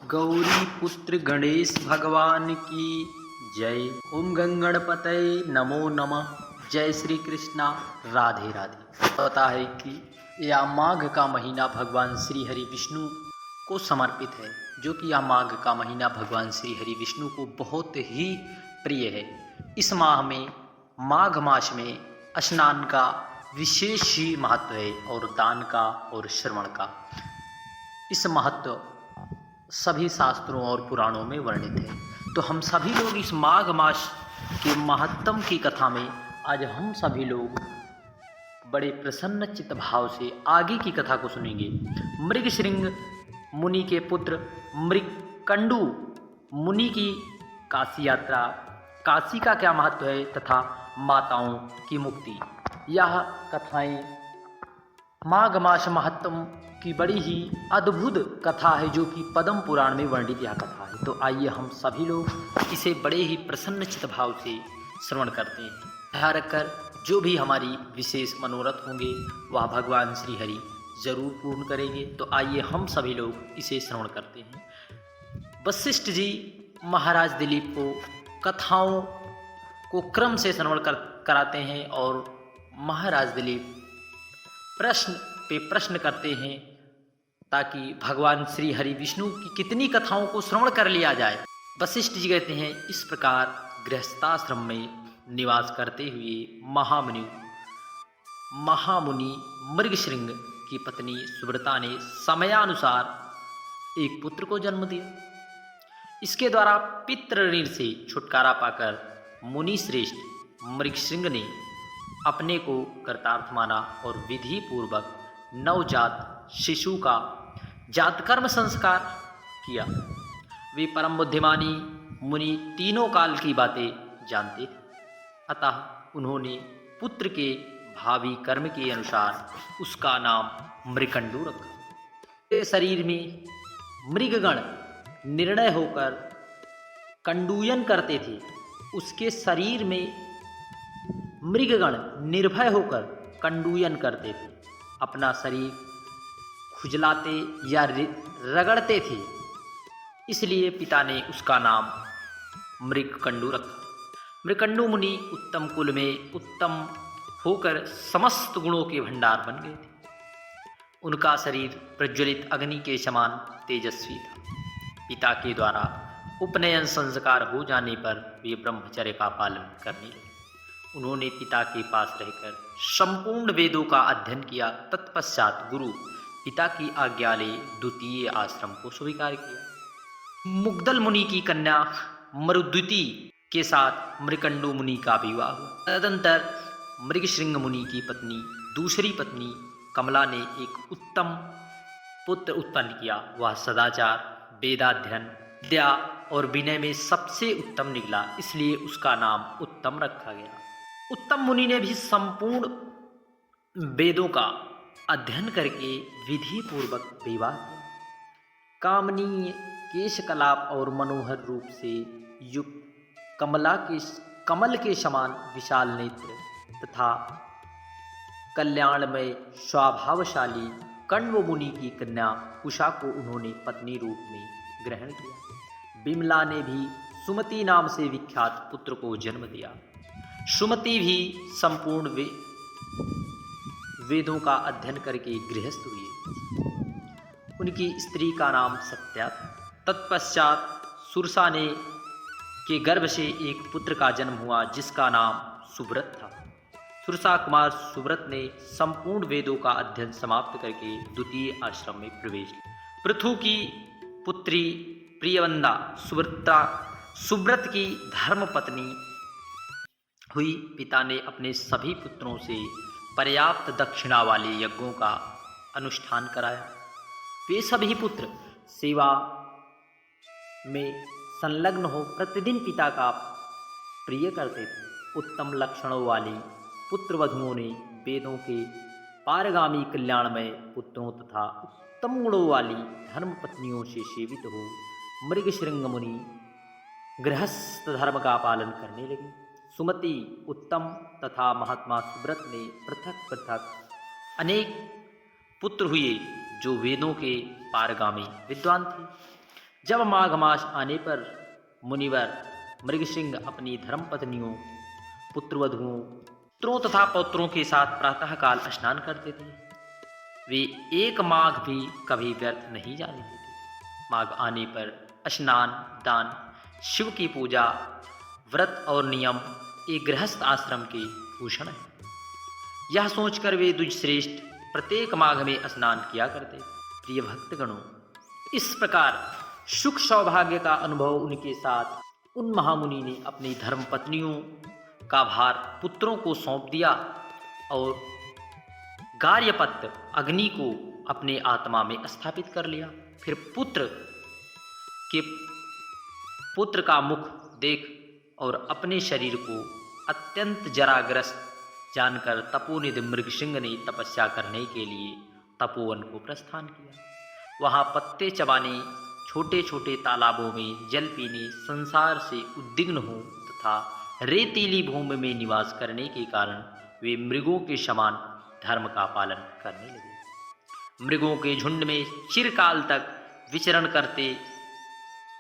गौरी पुत्र गणेश भगवान की जय। ओम गंगणपतये नमो नमः। जय श्री कृष्णा, राधे राधे। पता है कि यह माघ का महीना भगवान श्री हरि विष्णु को समर्पित है, जो कि यह माघ का महीना भगवान श्री हरि विष्णु को बहुत ही प्रिय है। इस माह में, माघ मास में स्नान का विशेष ही महत्व है और दान का और श्रवण का। इस महत्व सभी शास्त्रों और पुराणों में वर्णित है। तो हम सभी लोग इस माघ मास के महत्तम की कथा में आज हम सभी लोग बड़े प्रसन्न चित्त भाव से आगे की कथा को सुनेंगे। मृगशृंग मुनि के पुत्र मृगकंडू मुनि की काशी यात्रा, काशी का क्या महत्व है तथा माताओं की मुक्ति, यह कथाएं माघ मास महत्तम की बड़ी ही अद्भुत कथा है, जो कि पद्म पुराण में वर्णित यह कथा है। तो आइए हम सभी लोग इसे बड़े ही प्रसन्न चित्त भाव से श्रवण करते हैं। ध्यान रखकर जो भी हमारी विशेष मनोरथ होंगे वह भगवान श्री हरि जरूर पूर्ण करेंगे। तो आइए हम सभी लोग इसे श्रवण करते हैं। वशिष्ठ जी महाराज दिलीप को कथाओं को क्रम से श्रवण कराते हैं और महाराज दिलीप प्रश्न पे प्रश्न करते हैं ताकि भगवान श्री हरि विष्णु की कितनी कथाओं को श्रवण कर लिया जाए। वशिष्ठ जी कहते हैं, इस प्रकार गृहस्थाश्रम में निवास करते हुए महामुनि मृगशृंग की पत्नी सुव्रता ने समयानुसार एक पुत्र को जन्म दिया। इसके द्वारा पितृ ऋण से छुटकारा पाकर मुनि श्रेष्ठ मृगशृंग ने अपने को कृतार्थ माना और विधि पूर्वक नवजात शिशु का जातकर्म संस्कार किया। वे परम बुद्धिमानी मुनि तीनों काल की बातें जानते थे, अतः उन्होंने पुत्र के भावी कर्म के अनुसार उसका नाम मृगकंडू रखा। शरीर में मृगगण निर्णय होकर कंडूयन करते थे, उसके शरीर में मृगगण निर्भय होकर कंडूयन करते थे, अपना शरीर खुजलाते या रगड़ते थे, इसलिए पिता ने उसका नाम मृगकंडू रखा। मृगकंडू मुनि उत्तम कुल में उत्तम होकर समस्त गुणों के भंडार बन गए थे। उनका शरीर प्रज्वलित अग्नि के समान तेजस्वी था। पिता के द्वारा उपनयन संस्कार हो जाने पर वे ब्रह्मचर्य का पालन करने लगे। उन्होंने पिता के पास रहकर संपूर्ण वेदों का अध्ययन किया। तत्पश्चात गुरु पिता की आज्ञा ले द्वितीय आश्रम को स्वीकार किया। मुग्दल मुनि की कन्या मरुद्युति के साथ मृगकंडू मुनि का विवाह हुआ। तदंतर मृगशृंग मुनि की पत्नी दूसरी पत्नी कमला ने एक उत्तम पुत्र उत्पन्न किया। वह सदाचार, वेदाध्ययन, विद्या और विनय में सबसे उत्तम निकला, इसलिए उसका नाम उत्तम रखा गया। उत्तम मुनि ने भी संपूर्ण वेदों का अध्ययन करके विधि पूर्वक विवाह किया। कामनीय केश कलाप और मनोहर रूप से युक्त कमल के समान विशाल नेत्र तथा कल्याणमय स्वभावशाली कण्व मुनि की कन्या कुशा को उन्होंने पत्नी रूप में ग्रहण किया। बिमला ने भी सुमति नाम से विख्यात पुत्र को जन्म दिया। सुमति भी संपूर्ण वेदों का अध्ययन करके गृहस्थ हुए। उनकी स्त्री का नाम सत्या था। तत्पश्चात सुरसा ने के गर्भ से एक पुत्र का जन्म हुआ, जिसका नाम सुव्रत था। सुरसा कुमार सुव्रत ने संपूर्ण वेदों का अध्ययन समाप्त करके द्वितीय आश्रम में प्रवेश किया। पृथु की पुत्री प्रियवंदा सुव्रत की धर्म पत्नी हुई। पिता ने अपने सभी पुत्रों से पर्याप्त दक्षिणा वाले यज्ञों का अनुष्ठान कराया। वे सभी पुत्र सेवा में संलग्न हो प्रतिदिन पिता का प्रिय करते थे। उत्तम लक्षणों वाली पुत्रवधुओं ने वेदों के पारगामी कल्याणमय पुत्रों तथा उत्तम गुणों वाली धर्म पत्नियों से सेवित हो मृगशृंग मुनि गृहस्थ धर्म का पालन करने लगे। सुमति, उत्तम तथा महात्मा सुव्रत ने पृथक पृथक अनेक पुत्र हुए, जो वेदों के पारगामी विद्वान थे। जब माघ मास आने पर मुनिवर मृगसिंह अपनी धर्मपत्नियों, पुत्रवधुओं, पुत्रों तथा पौत्रों के साथ प्रातःकाल स्नान करते थे। वे एक माघ भी कभी व्यर्थ नहीं जाने देते। माघ आने पर स्नान, दान, शिव की पूजा, व्रत और नियम एक गृहस्थ आश्रम के भूषण है। यह सोचकर वे द्विजश्रेष्ठ प्रत्येक माघ में स्नान किया करते। प्रिय भक्तगणों, इस प्रकार सुख सौभाग्य का अनुभव उनके साथ उन महामुनि ने अपनी धर्मपत्नियों का भार पुत्रों को सौंप दिया और गार्यपत्य अग्नि को अपने आत्मा में स्थापित कर लिया। फिर पुत्र का मुख देख और अपने शरीर को अत्यंत जराग्रस्त जानकर तपोनिधि मृगसिंह ने तपस्या करने के लिए तपोवन को प्रस्थान किया। वहां पत्ते चबाने, छोटे छोटे तालाबों में जल पीने, संसार से उद्विग्न हो तथा रेतीली भूमि में निवास करने के कारण वे मृगों के समान धर्म का पालन करने लगे। मृगों के झुंड में चिरकाल तक विचरण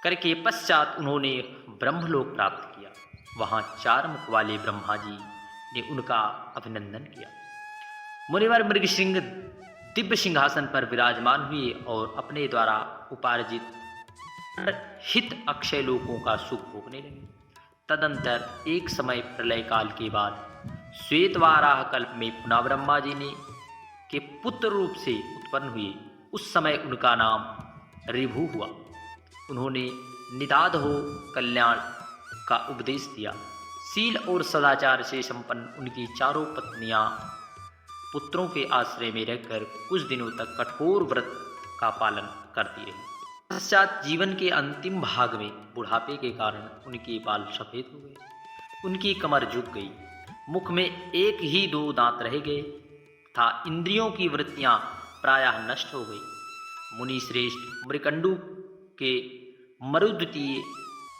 करके पश्चात उन्होंने ब्रह्मलोक प्राप्त किया। वहां 4 मुख वाले ब्रह्मा जी ने उनका अभिनंदन किया। मुनिवर मृगसिंह दिव्य सिंहासन पर विराजमान हुए और अपने द्वारा उपार्जित हित अक्षय लोकों का सुख भोगने लगे। तदंतर एक समय प्रलय काल के बाद श्वेतवाराह कल्प में पुनः ब्रह्मा जी ने के पुत्र रूप से उत्पन्न हुए। उस समय उनका नाम ऋभु हुआ। उन्होंने निदाद हो कल्याण का उपदेश दिया। शील और सदाचार से संपन्न उनकी 4 पत्नियां पुत्रों के आश्रय में रहकर कुछ दिनों तक कठोर व्रत का पालन करती रही। पश्चात जीवन के अंतिम भाग में बुढ़ापे के कारण उनके बाल सफेद हो गए, उनकी कमर झुक गई, मुख में 1 ही 2 दांत रह गए था, इंद्रियों की वृत्तियां प्रायः नष्ट हो गई। मुनि श्रेष्ठ मृकंडू के मरुद्वितीय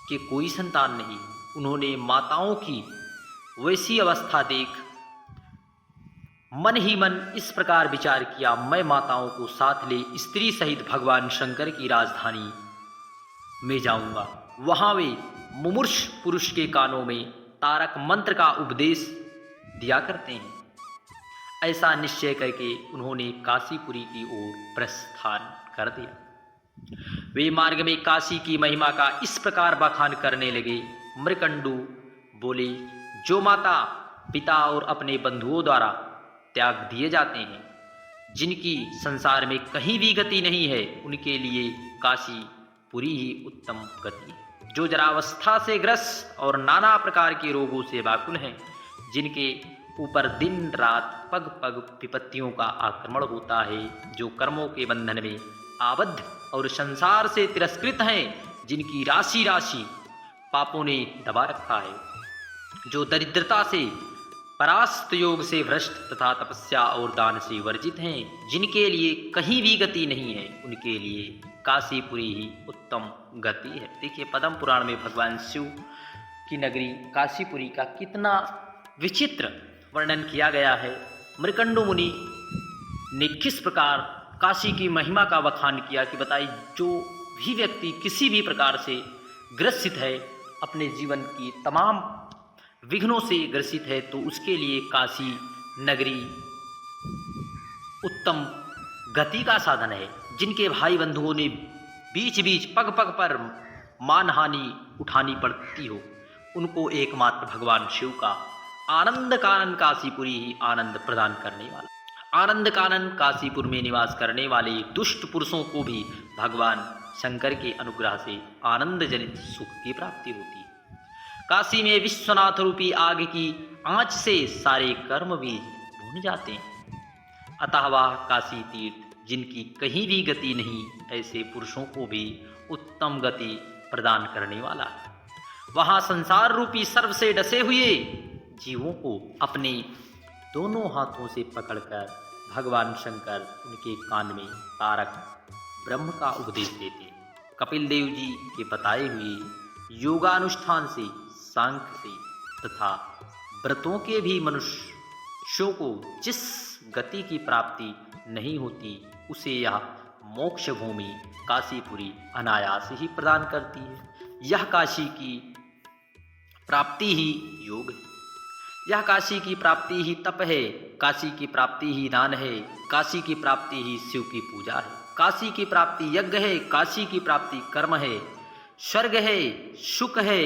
के कोई संतान नहीं। उन्होंने माताओं की वैसी अवस्था देख मन ही मन इस प्रकार विचार किया, मैं माताओं को साथ ले स्त्री सहित भगवान शंकर की राजधानी में जाऊंगा। वहां वे मुमूर्ष पुरुष के कानों में तारक मंत्र का उपदेश दिया करते हैं। ऐसा निश्चय करके उन्होंने काशीपुरी की ओर प्रस्थान कर दिया। वे मार्ग में काशी की महिमा का इस प्रकार बखान करने लगे। मृकंडू बोले, जो माता पिता और अपने बंधुओं द्वारा त्याग दिए जाते हैं, जिनकी संसार में कहीं भी गति नहीं है, उनके लिए काशीपुरी ही उत्तम गति है। जो जरावस्था से ग्रस्त और नाना प्रकार के रोगों से व्याकुल हैं, जिनके ऊपर दिन रात पग पग विपत्तियों का आक्रमण होता है, जो कर्मों के बंधन में आबद्ध और संसार से तिरस्कृत हैं, जिनकी राशि राशि पापों ने दबा रखा है, जो दरिद्रता से परास्त योग से भ्रष्ट तथा तपस्या और दान से वर्जित हैं, जिनके लिए कहीं भी गति नहीं है, उनके लिए काशीपुरी ही उत्तम गति है। देखिए, पद्म पुराण में भगवान शिव की नगरी काशीपुरी का कितना विचित्र वर्णन किया गया है। मृकंडु मुनि ने किस प्रकार काशी की महिमा का बखान किया कि बताइए, जो भी व्यक्ति किसी भी प्रकार से ग्रसित है, अपने जीवन की तमाम विघ्नों से ग्रसित है, तो उसके लिए काशी नगरी उत्तम गति का साधन है। जिनके भाई बंधुओं ने बीच बीच पग पग पर मानहानि उठानी पड़ती हो, उनको एकमात्र भगवान शिव का आनंद कानन काशीपुरी ही आनंद प्रदान करने वाला। आनंद कानन काशीपुर में निवास करने वाले दुष्ट पुरुषों को भी भगवान शंकर के अनुग्रह से आनंद जनित सुख की प्राप्ति होती है। काशी में विश्वनाथ रूपी आग की आंच से सारे कर्म बीज भून जाते हैं। अतः वह काशी तीर्थ जिनकी कहीं भी गति नहीं, ऐसे पुरुषों को भी उत्तम गति प्रदान करने वाला है। वहां संसार रूपी सर्व से डसे हुए जीवों को अपने दोनों हाथों से पकड़कर भगवान शंकर उनके कान में तारक ब्रह्म का उपदेश देते हैं। कपिल देव जी के बताए हुए योगानुष्ठान से, सांख्य से तथा व्रतों के भी मनुष्यों को जिस गति की प्राप्ति नहीं होती, उसे यह मोक्ष भूमि काशीपुरी अनायास ही प्रदान करती है। यह काशी की प्राप्ति ही योग है, यह काशी की प्राप्ति ही तप है, काशी की प्राप्ति ही दान है, काशी की प्राप्ति ही शिव की पूजा है, काशी की प्राप्ति यज्ञ है, काशी की प्राप्ति कर्म है, स्वर्ग है, सुख है।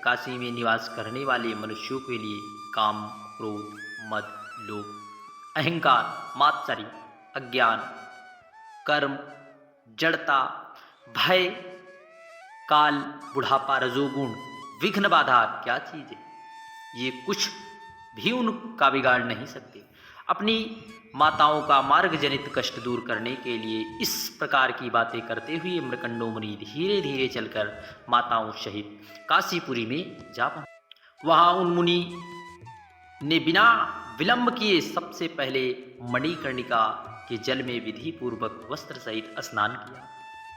काशी में निवास करने वाले मनुष्यों के लिए काम, क्रोध, मद, लोभ, अहंकार, मात्सर्य, अज्ञान, कर्म, जड़ता, भय, काल, बुढ़ापा, रजोगुण, विघ्न बाधा क्या चीज है, ये कुछ भी उनका बिगाड़ नहीं सकते। अपनी माताओं का मार्ग जनित कष्ट दूर करने के लिए इस प्रकार की बातें करते हुए मृकंडो मुनि धीरे धीरे चलकर माताओं सहित काशीपुरी में जा पहुंचे। वहां उन मुनि ने बिना विलंब किए सबसे पहले मणिकर्णिका के जल में विधि पूर्वक वस्त्र सहित स्नान किया।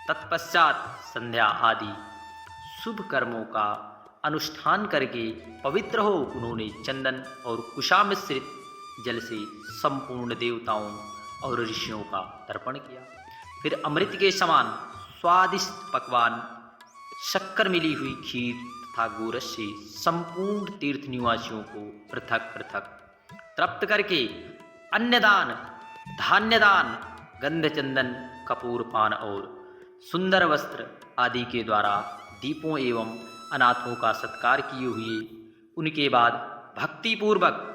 तत्पश्चात संध्या आदि शुभ कर्मों का अनुष्ठान करके पवित्र हो उन्होंने चंदन और कुशा मिश्रित जल से संपूर्ण देवताओं और ऋषियों का तर्पण किया। फिर अमृत के समान स्वादिष्ट पकवान, शक्कर मिली हुई खीर तथा गोरस से संपूर्ण तीर्थ निवासियों को पृथक पृथक तृप्त करके अन्नदान, धान्यदान, गंध, चंदन, कपूर, पान और सुंदर वस्त्र आदि के द्वारा दीपों एवं अनाथों का सत्कार किए हुए उनके बाद भक्ति पूर्वक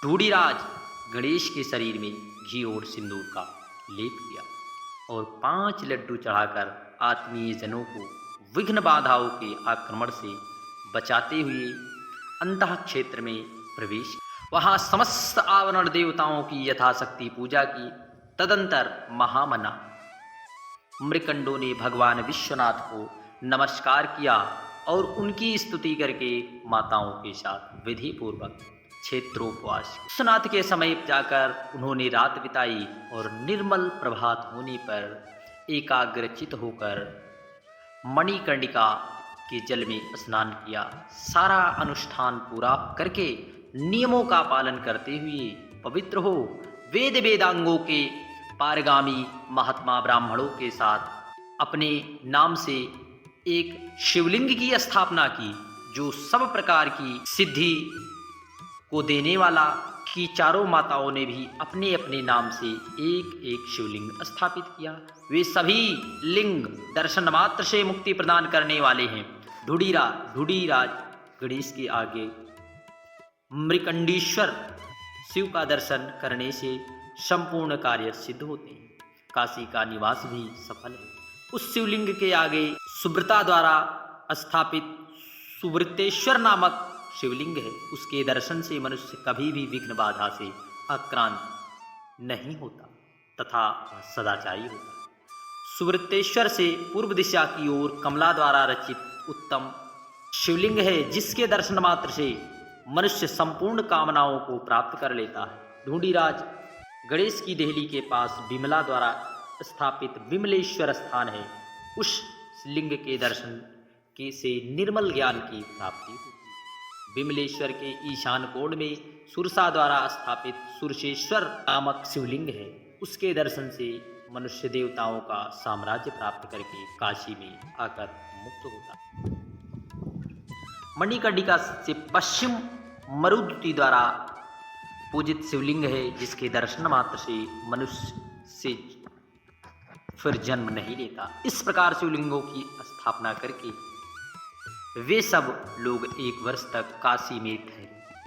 ढूढ़ीराज गणेश के शरीर में घी और सिंदूर का लेप किया और 5 लड्डू चढ़ाकर आत्मीय जनों को विघ्न बाधाओं के आक्रमण से बचाते हुए अंतः क्षेत्र में प्रवेश। वहां समस्त आवरण देवताओं की यथाशक्ति पूजा की। तदंतर महामना मृकंडो ने भगवान विश्वनाथ को नमस्कार किया और उनकी स्तुति करके माताओं के साथ विधि पूर्वक क्षेत्रोपवास। विश्वनाथ के समीप जाकर उन्होंने रात बिताई और निर्मल प्रभात होने पर एकाग्रचित होकर मणिकर्णिका के जल में स्नान किया। सारा अनुष्ठान पूरा करके नियमों का पालन करते हुए पवित्र हो वेद वेदांगों के पारगामी महात्मा ब्राह्मणों के साथ अपने नाम से एक शिवलिंग की स्थापना की जो सब प्रकार की सिद्धि को देने वाला की। चारों माताओं ने भी अपने अपने नाम से एक एक शिवलिंग स्थापित किया। वे सभी लिंग दर्शन मात्र से मुक्ति प्रदान करने वाले हैं। ढूढ़ीराज गणेश के आगे मृकंडीश्वर शिव का दर्शन करने से संपूर्ण कार्य सिद्ध होते हैं। काशी का निवास भी सफल है। उस शिवलिंग के आगे सुब्रता द्वारा स्थापित सुब्रतेश्वर नामक शिवलिंग है। उसके दर्शन से मनुष्य कभी भी विघ्न बाधा से आक्रांत नहीं होता तथा सदाचारी होता। सुब्रतेश्वर से पूर्व दिशा की ओर कमला द्वारा रचित उत्तम शिवलिंग है जिसके दर्शन मात्र से मनुष्य संपूर्ण कामनाओं को प्राप्त कर लेता है। ढूढ़ीराज गणेश की देहली के पास विमला द्वारा स्थापित विमलेश्वर स्थान है। उस लिंग के दर्शन के से निर्मल ज्ञान की प्राप्ति होती है। विमलेश्वर के ईशान कोण में सुरसा द्वारा स्थापित सुरसेश्वर नामक शिवलिंग है। उसके दर्शन से मनुष्य देवताओं का साम्राज्य प्राप्त करके काशी में आकर मुक्त होता है। मणिकर्णिका से पश्चिम मरुदुति द्वारा पूजित शिवलिंग है जिसके दर्शन मात्र से मनुष्य से फिर जन्म नहीं लेता। इस प्रकार शिवलिंगों की स्थापना करके वे सब लोग 1 वर्ष तक काशी में ठहरे।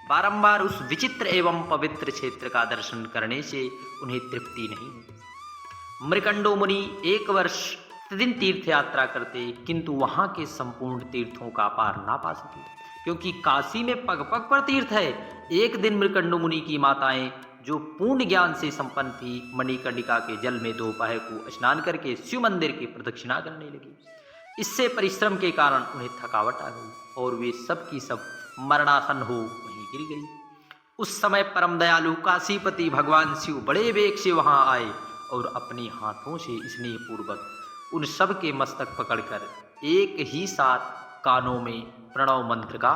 बारंबार उस विचित्र एवं पवित्र क्षेत्र का दर्शन करने से उन्हें तृप्ति नहीं हुई। मृकंडो मुनि 1 वर्ष प्रतिदिन तीर्थ यात्रा करते किंतु वहां के संपूर्ण तीर्थों का पार ना पा सके क्योंकि काशी में पग पग पर तीर्थ है। एक दिन मृकंडो मुनि की माताएं जो पूर्ण ज्ञान से संपन्न थी मणिकर्णिका के जल में दोपहर को स्नान करके शिव मंदिर की प्रदक्षिणा करने लगी। इससे परिश्रम के कारण उन्हें थकावट आ गई और वे सब की सब मरणासन हो वहीं गिर गई। उस समय परम दयालु काशीपति भगवान शिव बड़े वेग से वहां आए और अपने हाथों से स्नेह पूर्वक उन सब के मस्तक पकड़कर एक ही साथ कानों में प्रणव मंत्र का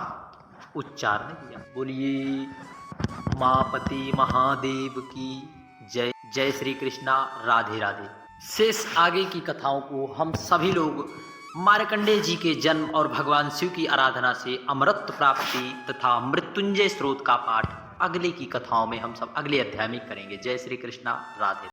उच्चारण किया। बोलिए मापति महादेव की जय। जय श्री कृष्णा। राधे राधे। शेष आगे की कथाओं को हम सभी लोग मार्कंडेय जी के जन्म और भगवान शिव की आराधना से अमृत प्राप्ति तथा मृत्युंजय स्रोत का पाठ अगले की कथाओं में हम सब अगले अध्याय में करेंगे। जय श्री कृष्णा, राधे।